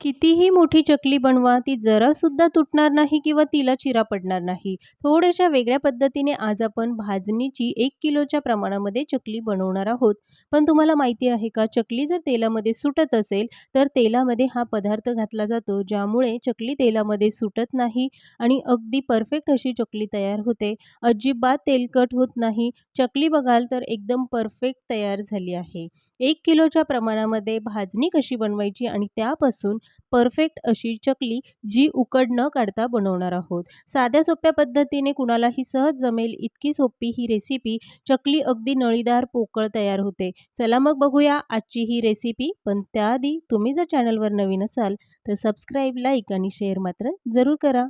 कितीही मोठी चकली बनवा, ती जरासुद्धा तुटणार नाही किंवा तिला चिरा पडणार नाही. थोड्याशा वेगळ्या पद्धतीने आज आपण भाजणीची 1 किलोच्या प्रमाणामध्ये चकली बनवणार आहोत. पण तुम्हाला माहिती आहे का, चकली जर तेलामध्ये सुटत असेल, तर तेलामध्ये हा पदार्थ घातला जातो, ज्यामुळे चकली तेलामध्ये सुटत नाही आणि अगदी परफेक्ट अशी चकली तयार होते. अजिबात तेलकट होत नाही. चकली बघाल तर एकदम परफेक्ट तयार झाली आहे. 1 किलोच्या प्रमाणामध्ये भाजणी कशी बनवायची आणि त्यापासून परफेक्ट अशी चकली जी उकड न काढता बनवणार आहोत. साध्या सोप्या पद्धतीने कुणालाही सहज जमेल इतकी सोपी ही रेसिपी चकली अगदी नळीदार पोकळ तयार होते. चला मग बघूया आजची ही रेसिपी. पण त्याआधी तुम्ही जर चॅनलवर नवीन असाल तर सबस्क्राईब, लाईक आणि शेअर मात्र जरूर करा.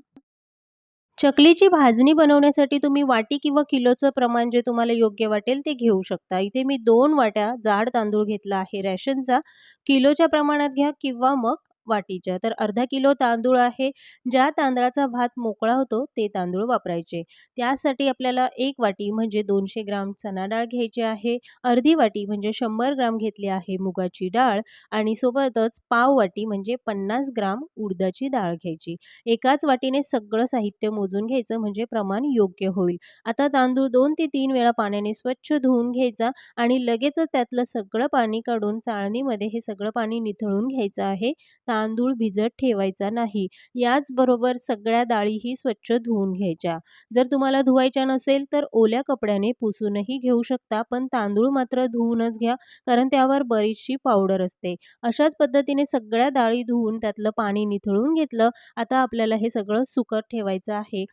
चकलीची भाजणी बनवण्यासाठी तुम्ही वाटी किंवा किलोचं प्रमाण जे तुम्हाला योग्य वाटेल ते घेऊ शकता. इथे मी 2 वाट्या जाड तांदूळ घेतला आहे रेशनचा. किलोच्या प्रमाणात घ्या किंवा मग वाटीच्या. तर अर्धा किलो तांदूळ आहे. ज्या तांदळाचा भात मोकळा होतो ते तांदूळ वापरायचे. त्यासाठी आपल्याला 1 वाटी म्हणजे 200 ग्राम चणा डाळ घ्यायची आहे. अर्धी वाटी म्हणजे 100 ग्राम घेतली आहे मुगाची डाळ आणि सोबतच पाव वाटी म्हणजे 50 ग्राम उडदाची डाळ घ्यायची. एकाच वाटीने सगळं साहित्य मोजून घ्यायचं म्हणजे प्रमाण योग्य होईल. आता तांदूळ 2 ते 3 वेळा पाण्याने स्वच्छ धुवून घ्यायचा आणि लगेचच त्यातलं सगळं पाणी काढून चाळणीमध्ये हे सगळं पाणी निथळून घ्यायचं आहे. तांदूळ भिजत ठेवायचा नाही. याचबरोबर सगळ्या डाळीही स्वच्छ धुवून घ्यायच्या. जर तुम्हाला धुवायच्या नसेल तर ओल्या कपड्याने पुसूनही घेऊ शकता, पण तांदूळ मात्र धुवूनच घ्या, कारण त्यावर बरीचशी पावडर असते. अशाच पद्धतीने सगळ्या डाळी धुवून त्यातलं पाणी निथळून घेतलं. आता आपल्याला हे सगळं सुकत ठेवायचं आहे.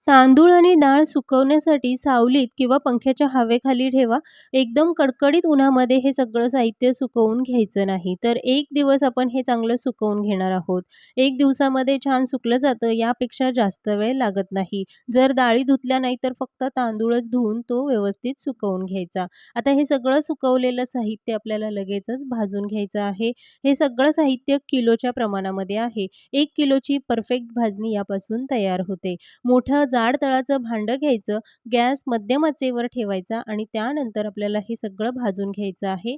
तांदूळ आणि डाळ सुकवण्यासाठी सावलीत किंवा पंख्याच्या हवेखाली ठेवा. एकदम कडकडीत उन्हामध्ये हे सगळं साहित्य सुकवून घ्यायचं नाही. तर 1 दिवस आपण हे चांगलं सुकवून घेणार आहोत. 1 दिवसामध्ये छान सुकलं जातं, यापेक्षा जास्त वेळ लागत नाही. जर डाळी धुतल्या नाही तर फक्त तांदूळच धुवून तो व्यवस्थित सुकवून घ्यायचा. आता हे सगळं सुकवलेलं साहित्य आपल्याला लगेचच भाजून घ्यायचं आहे. हे सगळं साहित्य किलोच्या प्रमाणामध्ये आहे. 1 किलोची परफेक्ट भाजणी यापासून तयार होते. मोठं जाड तळाचं भांडं घ्यायचं, गॅस मध्यम आचेवर ठेवायचा आणि त्यानंतर आपल्याला हे सगळं भाजून घ्यायचं आहे.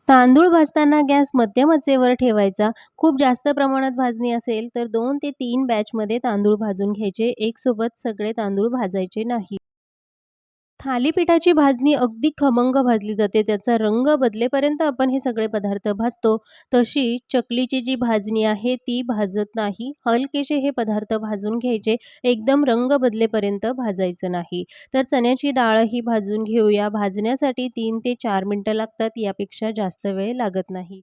तांदूळ भाजताना गॅस मध्यम आचेवर ठेवायचा. खूप जास्त प्रमाणात भाजणी असेल तर 2 ते 3 बॅचमध्ये तांदूळ भाजून घ्यायचे. एकसोबत सगळे तांदूळ भाजायचे नाही. थालीपीठाची भाजणी अगदी खमंग भाजली जाते. त्याचा रंग बदलेपर्यंत आपण हे सगळे पदार्थ भाजतो. तशी चकलीची जी भाजणी आहे ती भाजत नाही. हलकेसे हे पदार्थ भाजून घ्यायचे. एकदम रंग बदलेपर्यंत भाजायचं नाही. तर चण्याची डाळही भाजून घेऊया. भाजण्यासाठी 3 ते 4 मिनिटं लागतात. यापेक्षा जास्त वेळ लागत नाही.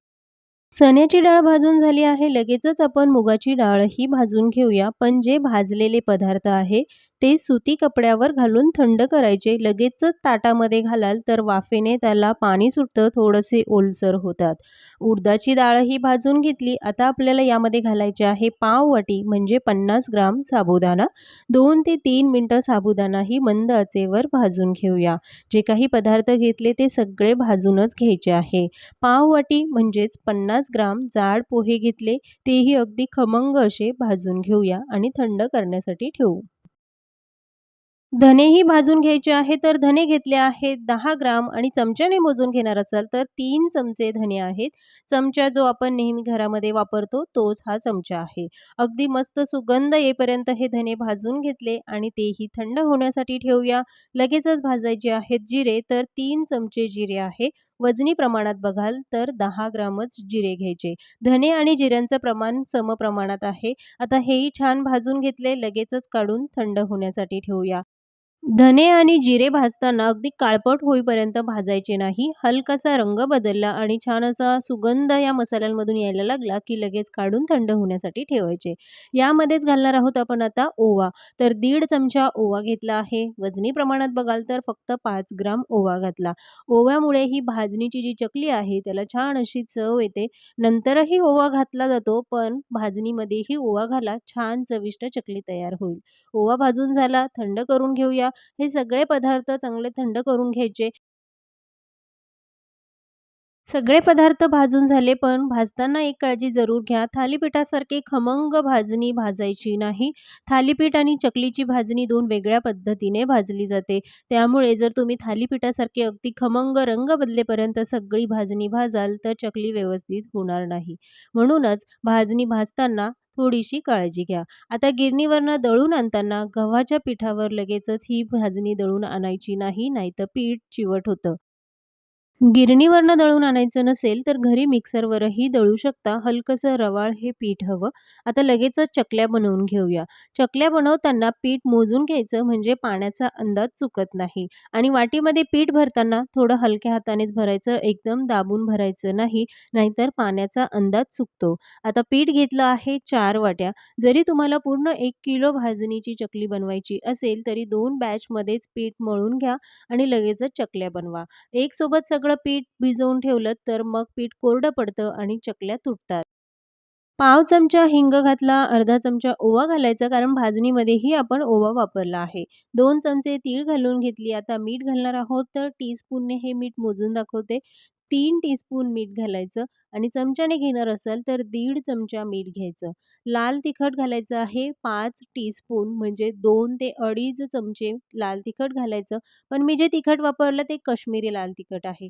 चण्याची डाळ भाजून झाली आहे. लगेचच आपण मुगाची डाळही भाजून घेऊया. पण जे भाजलेले पदार्थ आहे ते सुती कपड्यावर घालून थंड करायचे. लगेचच ताटामध्ये घालाल तर वाफेने त्याला पाणी सुटतं, थोडेसे ओलसर होतात. उडदाची डाळही भाजून घेतली. आता आपल्याला यामध्ये घालायचे आहे पाव वाटी म्हणजे 50 ग्राम साबुदाणा. 2 ते 3 मिनिटं साबुदाणाही मंद आचेवर भाजून घेऊया. जे काही पदार्थ घेतले ते सगळे भाजूनच घ्यायचे आहे. पाववाटी म्हणजेच 50 ग्राम जाड पोहे घेतले. तेही अगदी खमंग असे भाजून घेऊया आणि थंड करण्यासाठी ठेवू. धनेही भाजून घ्यायचे आहे. तर धने घेतले आहेत 10 ग्राम आणि चमच्याने मोजून घेणार असाल तर 3 चमचे धने आहेत. चमचा जो आपण नेहमी घरामध्ये वापरतो तोच हा चमचा आहे. अगदी मस्त सुगंध येईपर्यंत हे धने भाजून घेतले आणि तेही थंड होण्यासाठी ठेवूया. लगेचच भाजायचे आहेत जिरे. तर 3 चमचे जिरे आहे. वजनी प्रमाणात बघाल तर 10 ग्रामच जिरे घ्यायचे. धने आणि जिऱ्यांचं प्रमाण समप्रमाणात आहे. आता हेही छान भाजून घेतले. लगेचच काढून थंड होण्यासाठी ठेवूया. धने आणि जिरे भाजताना अगदी काळपट होईपर्यंत भाजायचे नाही. हलकासा रंग बदलला आणि छान असा सुगंध या मसाल्यांमधून यायला लागला, की लगेच काढून थंड होण्यासाठी ठेवायचे. यामध्येच घालणार आहोत आपण आता ओवा. तर 1.5 चमचा ओवा घेतला आहे. वजनी प्रमाणात बघाल तर फक्त 5 ग्राम ओवा घातला. ओव्यामुळे ही भाजणीची जी चकली आहे त्याला छान अशी चव येते. नंतरही ओवा घातला जातो, पण भाजणीमध्येही ओवा घाला. छान चविष्ट चकली तयार होईल. ओवा भाजून झाला, थंड करून घेऊया. हे सगळे पदार्थ चांगले थंड करून घ्यायचे. सगळे पदार्थ भाजून झाले, पण भाजताना एक काळजी जरूर घ्या. थालीपीठासारखे खमंग भाजणी भाजायची नाही. थालीपीठ आणि चकलीची भाजणी 2 वेगळ्या पद्धतीने भाजली जाते. त्यामुळे जर तुम्ही थालीपीठासारखे अगदी खमंग रंग बदलेपर्यंत सगळी भाजणी भाजाल, तर चकली व्यवस्थित होणार नाही. म्हणूनच भाजणी भाजताना थोडीशी काळजी घ्या. आता गिरणीवरनं दळून आणताना गव्हाच्या पिठावर लगेचच ही भाजणी दळून आणायची नाही, नाहीतर पीठ चिवट होतं. गिरणीवरनं दळून आणायचं नसेल, तर घरी मिक्सरवरही दळू शकता. हलकसं रवाळ हे पीठ हवं. आता लगेचच चकल्या बनवून घेऊया. चकल्या बनवताना पीठ मोजून घ्यायचं म्हणजे पाण्याचा अंदाज चुकत नाही आणि वाटीमध्ये पीठ भरताना थोडं हलक्या हातानेच भरायचं, एकदम दाबून भरायचं नाही, नाहीतर पाण्याचा अंदाज चुकतो. आता पीठ घेतलं आहे 4 वाट्या. जरी तुम्हाला पूर्ण 1 किलो भाजणीची चकली बनवायची असेल, तरी 2 बॅचमध्येच पीठ मळून घ्या आणि लगेचच चकल्या बनवा. एक सोबत सगळं पीठ भिजवून ठेवलं तर मग पीठ कोरडं पडतं आणि चकल्या तुटतात. पाव चमचा हिंग घातला, अर्धा चमचा ओवा घालायचा कारण भाजणीमध्येही आपण ओवा वापरला आहे. 2 चमचे तीळ घालून घेतली. आता मीठ घालणार आहोत तर टीस्पूनने हे मीठ मोजून दाखवते. 3 टीस्पून मीठ घालायचं आणि चमच्याने घेणार असाल तर 1.5 चमचा मीठ घ्यायचं. लाल तिखट घालायचं आहे 5 टीस्पून म्हणजे 2 ते 2.5 चमचे लाल तिखट घालायचं. पण मी जे तिखट वापरलं ते काश्मीरी लाल तिखट आहे.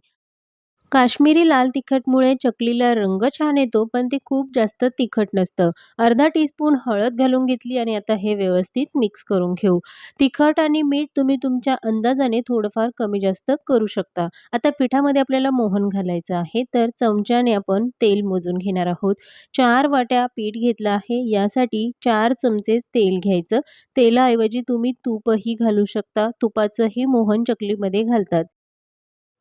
काश्मीरी लाल तिखटमुळे चकलीला रंग छान येतो, पण ते खूप जास्त तिखट नसतं. अर्धा टीस्पून हळद घालून घेतली आणि आता हे व्यवस्थित मिक्स करून घेऊ. तिखट आणि मीठ तुम्ही तुमच्या अंदाजाने थोडंफार कमी जास्त करू शकता. आता पिठामध्ये आपल्याला मोहन घालायचं आहे, तर चमच्याने आपण तेल मोजून घेणार आहोत. 4 वाट्या पीठ घेतलं आहे, यासाठी 4 चमचेच तेल घ्यायचं. तेलाऐवजी तुम्ही तूपही घालू शकता. तुपाचंही मोहन चकलीमध्ये घालतात.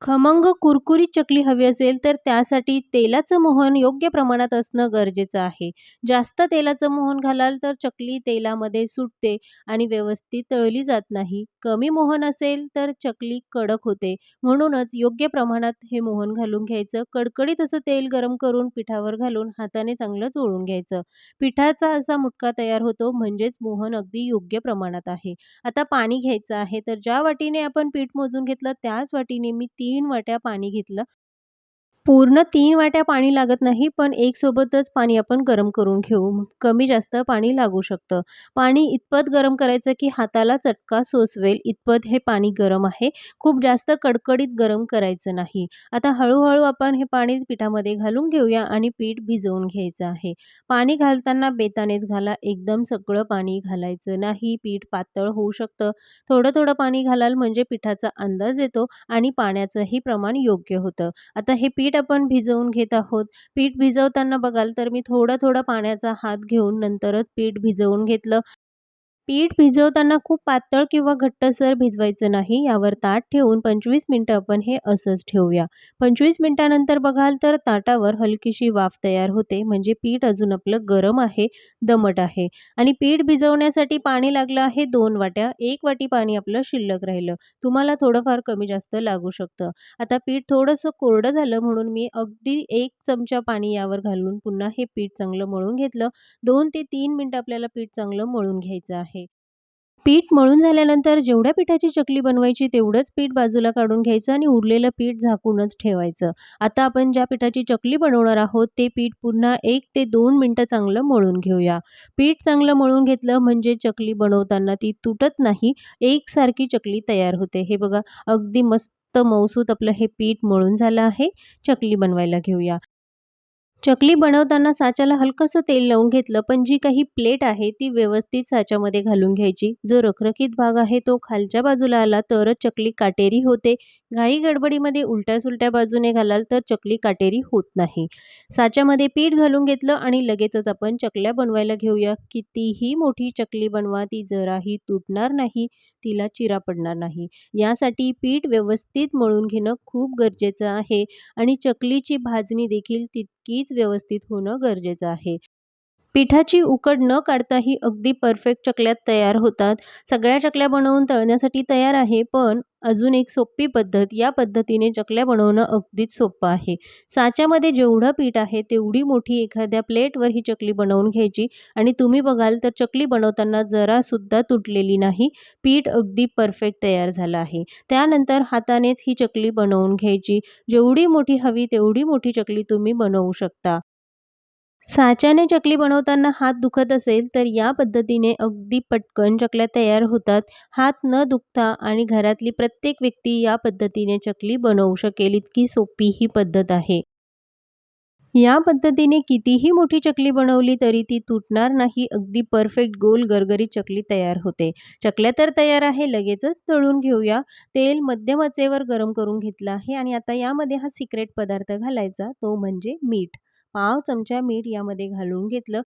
खमंग कुरकुरीत चकली हवी असेल तर त्यासाठी तेलाचं मोहन योग्य प्रमाणात असणं गरजेचं आहे. जास्त तेलाचं मोहन घालाल तर चकली तेलामध्ये सुटते आणि व्यवस्थित तळली जात नाही. कमी मोहन असेल तर चकली कडक होते. म्हणूनच योग्य प्रमाणात हे मोहन घालून घ्यायचं. कडकडीत असं तेल गरम करून पिठावर घालून हाताने चांगलं चोळून घ्यायचं. पिठाचा असा मुटका तयार होतो म्हणजेच मोहन अगदी योग्य प्रमाणात आहे. आता पाणी घ्यायचं आहे, तर ज्या वाटीने आपण पीठ मोजून घेतलं त्याच वाटीने मी 3 वाट्या पाणी घेतलं. पूर्ण 3 वाट्या पाणी लागत नाही, पण एक सोबतच पाणी आपण गरम करून घेऊ. कमी जास्त पाणी लागू शकतं. पाणी इतपत गरम करायचं, की हाताला चटका सोसवेल इतपत हे पाणी गरम आहे. खूप जास्त कडकडीत गरम करायचं नाही. आता हळू आपण हे पाणी पिठामध्ये घालून घेऊया आणि पीठ भिजवून घ्यायचं आहे. पाणी घालताना बेतानेच घाला. एकदम सगळं पाणी घालायचं नाही. पीठ पातळ होऊ शकतं. थोडं पाणी घालाल म्हणजे पिठाचा अंदाज येतो आणि पाण्याचंही प्रमाण योग्य होतं. आता हे पीठ आपण भिजवून घेत आहोत. पीठ भिजवताना बघाल तर मी थोडा पाण्याचा हात घेऊन नंतरच पीठ भिजवून घेतलं. पीठ भिजवताना खूप पातळ किंवा घट्टसर भिजवायचं नाही. यावर ताट ठेवून 25 मिनिटं आपण हे असंच ठेवूया. 25 मिनिटानंतर बघाल तर ताटावर हलकीशी वाफ तयार होते. म्हणजे पीठ अजून आपलं गरम आहे, दमट आहे आणि पीठ भिजवण्यासाठी पाणी लागलं आहे 2 वाट्या. 1 वाटी पाणी आपलं शिल्लक राहिलं. तुम्हाला थोडंफार कमी जास्त लागू शकतं. आता पीठ थोडंसं कोरडं झालं म्हणून मी अगदी 1 चमचा पाणी यावर घालून पुन्हा हे पीठ चांगलं मळून घेतलं. 2 ते 3 मिनिटं आपल्याला पीठ चांगलं मळून घ्यायचं आहे. पीठ मळून झाल्यानंतर जेवढ्या पिठाची चकली बनवायची तेवढंच पीठ बाजूला काढून घ्यायचं आणि उरलेलं पीठ झाकूनच ठेवायचं. आता आपण ज्या पिठाची चकली बनवणार आहोत ते पीठ पुन्हा 1 ते 2 मिनिटं चांगलं मळून घेऊया. पीठ चांगलं मळून घेतलं म्हणजे चकली बनवताना ती तुटत नाही, एकसारखी चकली तयार होते. हे बघा अगदी मस्त मऊसूत आपलं हे पीठ मळून झालं आहे. चकली बनवायला घेऊया. चकली बनवताना साच्याला हलकसं तेल लावून घेतलं, पण जी काही प्लेट आहे ती व्यवस्थित साच्यामध्ये घालून घ्यायची. जो रखरखीत भाग आहे तो खालच्या बाजूला आला तरच चकली काटेरी होते. घाई-गडबडीमध्ये उलट्या-सुलट्या बाजूने घालाल तर चकली काटेरी होत नाही. साच्यामध्ये पीठ घालून घेतलं आणि लगेचच आपण चकल्या बनवायला घेऊया. कितीही मोठी चकली बनवा, ती जराही तुटणार नाही, तिला चिरा पडणार नाही. यासाठी पीठ व्यवस्थित मळून घेणं खूप गरजेचं आहे आणि चकलीची भाजणी देखील तितकीच व्यवस्थित होणं गरजेचं आहे. पिठाची उकड न काढताही अगदी परफेक्ट चकल्या तयार होतात. सगळ्या चकल्या बनवून तळण्यासाठी तयार आहे, पण अजून एक सोपी पद्धत, या पद्धतीने चकल्या बनवणं अगदीच सोपं आहे. साच्यामध्ये जेवढं पीठ आहे, तेवढी मोठी एखाद्या प्लेटवर ही चकली बनवून घ्यायची आणि तुम्ही बघाल तर चकली बनवताना जरासुद्धा तुटलेली नाही. पीठ अगदी परफेक्ट तयार झालं आहे. त्यानंतर हातानेच ही चकली बनवून घ्यायची. जेवढी मोठी हवी तेवढी मोठी चकली तुम्ही बनवू शकता. साच्याने चकली बनवताना हात दुखत असेल, तर या पद्धतीने अगदी पटकन चकल्या तयार होतात. हात न दुखता आणि घरातली प्रत्येक व्यक्ती या पद्धतीने चकली बनवू शकेल, इतकी सोपी ही पद्धत आहे. या पद्धतीने कितीही मोठी चकली बनवली तरी ती तुटणार नाही. अगदी परफेक्ट गोल गरगरीत चकली तयार होते. चकल्या तर तयार आहे, लगेचच तळून घेऊया. तेल मध्यम आचेवर गरम करून घेतलं आहे आणि आता यामध्ये हा सिक्रेट पदार्थ घालायचा, तो म्हणजे मीठ. पाव चमचा मीठ यामध्ये घालून घेतलं.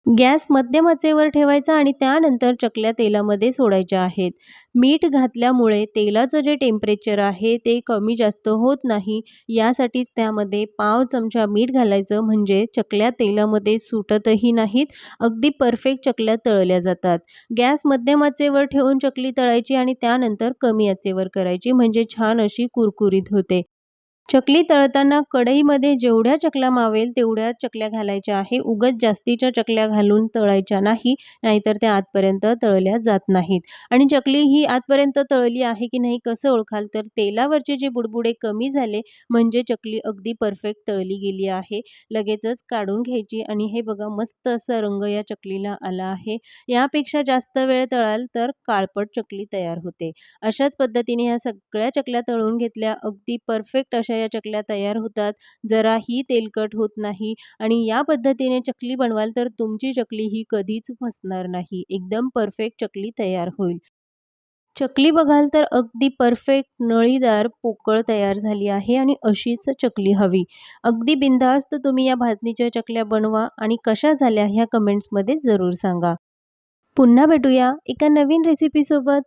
गॅस मध्यम आचेवर ठेवायचा आणि त्यानंतर चकल्या तेलामध्ये सोडायच्या आहेत. मीठ घातल्यामुळे तेलाचं जे टेम्परेचर आहे ते कमी जास्त होत नाही. यासाठीच त्यामध्ये पाव चमचा मीठ घालायचं, म्हणजे चकल्या तेलामध्ये सुटतही नाहीत. अगदी परफेक्ट चकल्या तळल्या जातात. गॅस मध्यम आचेवर ठेवून चकली तळायची आणि त्यानंतर कमी आचेवर करायची, म्हणजे छान अशी कुरकुरीत होते. चकली तळताना कढईमध्ये जेवढ्या चकल्या मावेल तेवढ्या चकल्या घालायच्या आहे. उगाच जास्तीच्या चकल्या घालून तळायच्या नाही, नाहीतर त्या आतपर्यंत तळल्या जात नाहीत. आणि चकली ही आतपर्यंत तळली आहे की नाही कसं ओळखाल? तर तेलावरचे जे बुडबुडे कमी झाले म्हणजे चकली अगदी परफेक्ट तळली गेली आहे. लगेचच काढून घ्यायची आणि हे बघा मस्त असा रंग या चकलीला आला आहे. यापेक्षा जास्त वेळ तळाल तर काळपट चकली तयार होते. अशाच पद्धतीने ह्या सगळ्या चकल्या तळून घेतल्या. अगदी परफेक्ट अशा या चकल्या तयार होतात. जराही तेलकट होत नाही आणि या पद्धतीने चकली बनवाल तर तुमची चकली ही कधीच फसणार नाही. एकदम परफेक्ट चकली तयार होईल. चकली बघाल तर अगदी परफेक्ट नळीदार पोकळ तयार झाली आहे आणि अशीच चकली हवी. अगदी बिनधास्त तुम्ही या भाजणीच्या चकल्या बनवा आणि कशा झाल्या ह्या कमेंट्समध्ये जरूर सांगा. पुन्हा भेटूया एका नवीन रेसिपीसोबत.